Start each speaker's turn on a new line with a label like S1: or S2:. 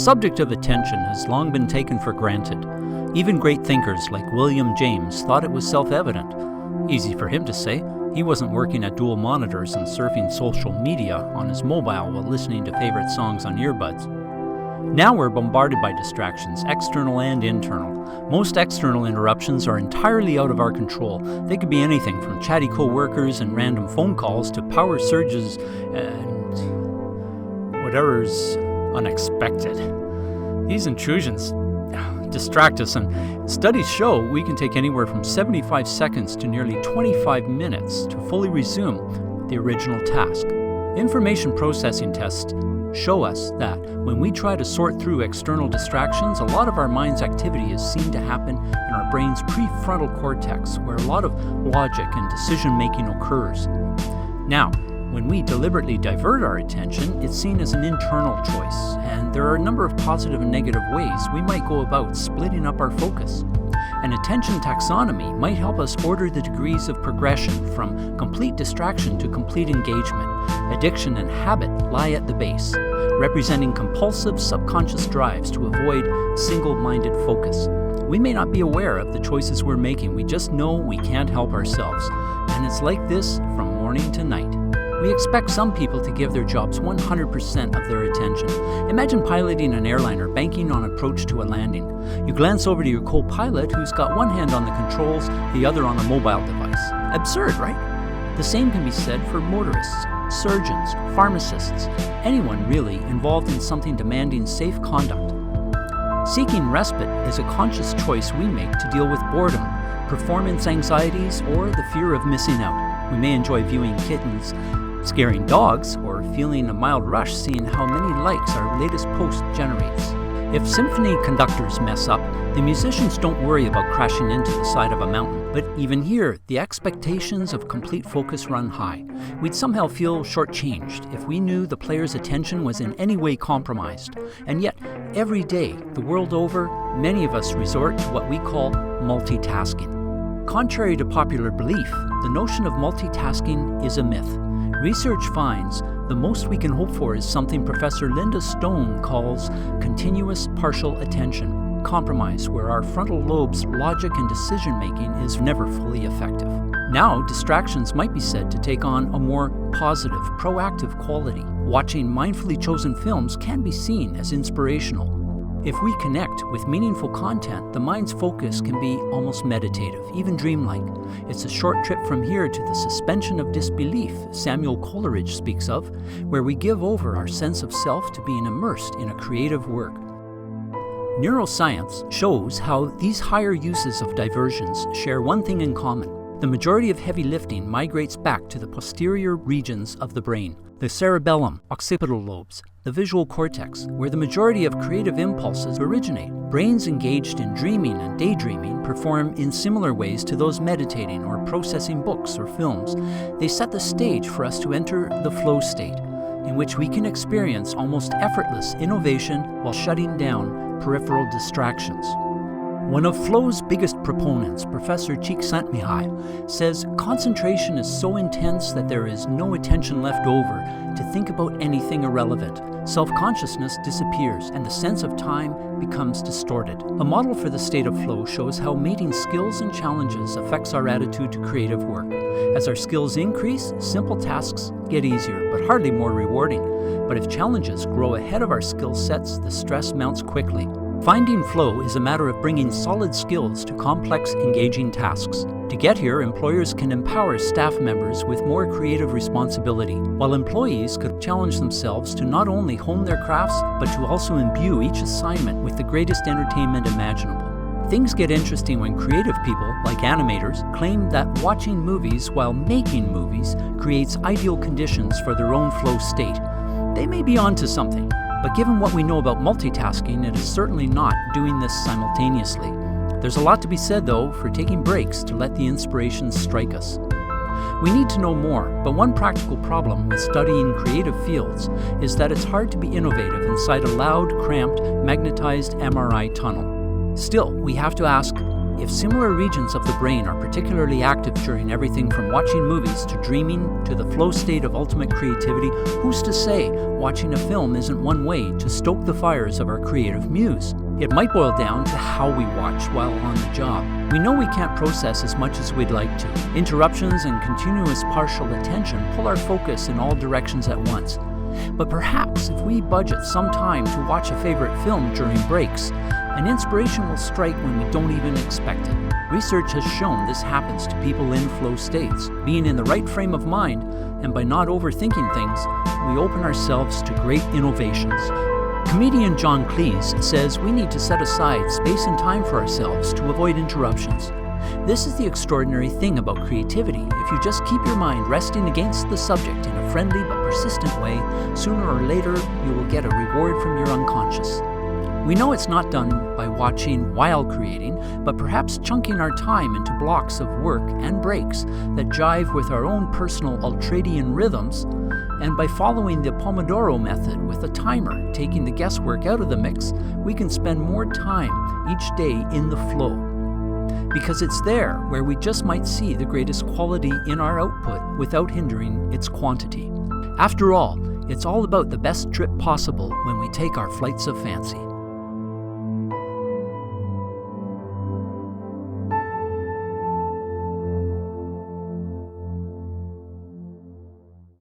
S1: subject of attention has long been taken for granted. Even great thinkers like William James thought it was self-evident. Easy for him to say. He wasn't working at dual monitors and surfing social media on his mobile while listening to favorite songs on earbuds. Now we're bombarded by distractions, external and internal. Most external interruptions are entirely out of our control. They could be anything from chatty co-workers and random phone calls to power surges and whatever's unexpected. These intrusions distract us, and studies show we can take anywhere from 75 seconds to nearly 25 minutes to fully resume the original task. Information processing tests show us that when we try to sort through external distractions, a lot of our mind's activity is seen to happen in our brain's prefrontal cortex, where a lot of logic and decision-making occurs. Now, when we deliberately divert our attention, it's seen as an internal choice, and there are a number of positive and negative ways we might go about splitting up our focus. An attention taxonomy might help us order the degrees of progression from complete distraction to complete engagement. Addiction and habit lie at the base, representing compulsive subconscious drives to avoid single-minded focus. We may not be aware of the choices we're making, we just know we can't help ourselves. And it's like this from morning to night. We expect some people to give their jobs 100% of their attention. Imagine piloting an airliner banking on approach to a landing. You glance over to your co-pilot who's got one hand on the controls, the other on a mobile device. Absurd, right? The same can be said for motorists, surgeons, pharmacists, anyone really involved in something demanding safe conduct. Seeking respite is a conscious choice we make to deal with boredom, performance anxieties, or the fear of missing out. We may enjoy viewing kittens scaring dogs, or feeling a mild rush seeing how many likes our latest post generates. If symphony conductors mess up, the musicians don't worry about crashing into the side of a mountain. But even here, the expectations of complete focus run high. We'd somehow feel shortchanged if we knew the player's attention was in any way compromised. And yet, every day, the world over, many of us resort to what we call multitasking. Contrary to popular belief, the notion of multitasking is a myth. Research finds the most we can hope for is something Professor Linda Stone calls continuous partial attention, compromise where our frontal lobe's logic and decision-making is never fully effective. Now, distractions might be said to take on a more positive, proactive quality. Watching mindfully chosen films can be seen as inspirational. If we connect with meaningful content, the mind's focus can be almost meditative, even dreamlike. It's a short trip from here to the suspension of disbelief Samuel Coleridge speaks of, where we give over our sense of self to being immersed in a creative work. Neuroscience shows how these higher uses of diversions share one thing in common. The majority of heavy lifting migrates back to the posterior regions of the brain, the cerebellum, occipital lobes, the visual cortex, where the majority of creative impulses originate. Brains engaged in dreaming and daydreaming perform in similar ways to those meditating or processing books or films. They set the stage for us to enter the flow state, in which we can experience almost effortless innovation while shutting down peripheral distractions. One of flow's biggest proponents, Professor Csikszentmihalyi, says concentration is so intense that there is no attention left over to think about anything irrelevant. Self-consciousness disappears and the sense of time becomes distorted. A model for the state of flow shows how mating skills and challenges affects our attitude to creative work. As our skills increase, simple tasks get easier, but hardly more rewarding. But if challenges grow ahead of our skill sets, the stress mounts quickly. Finding flow is a matter of bringing solid skills to complex, engaging tasks. To get here, employers can empower staff members with more creative responsibility, while employees could challenge themselves to not only hone their crafts, but to also imbue each assignment with the greatest entertainment imaginable. Things get interesting when creative people, like animators, claim that watching movies while making movies creates ideal conditions for their own flow state. They may be onto something. But given what we know about multitasking, it is certainly not doing this simultaneously. There's a lot to be said, though, for taking breaks to let the inspirations strike us. We need to know more, but one practical problem with studying creative fields is that it's hard to be innovative inside a loud, cramped, magnetized MRI tunnel. Still, we have to ask, If similar regions of the brain are particularly active during everything from watching movies to dreaming to the flow state of ultimate creativity, who's to say watching a film isn't one way to stoke the fires of our creative muse? It might boil down to how we watch while on the job. We know we can't process as much as we'd like to. Interruptions and continuous partial attention pull our focus in all directions at once. But perhaps if we budget some time to watch a favorite film during breaks, an inspiration will strike when we don't even expect it. Research has shown this happens to people in flow states. Being in the right frame of mind, and by not overthinking things, we open ourselves to great innovations. Comedian John Cleese says we need to set aside space and time for ourselves to avoid interruptions. This is the extraordinary thing about creativity. If you just keep your mind resting against the subject in a friendly but persistent way, sooner or later you will get a reward from your unconscious. We know it's not done by watching while creating, but perhaps chunking our time into blocks of work and breaks that jive with our own personal ultradian rhythms, and by following the Pomodoro method with a timer, taking the guesswork out of the mix, we can spend more time each day in the flow. Because it's there where we just might see the greatest quality in our output without hindering its quantity. After all, it's all about the best trip possible when we take our flights of fancy.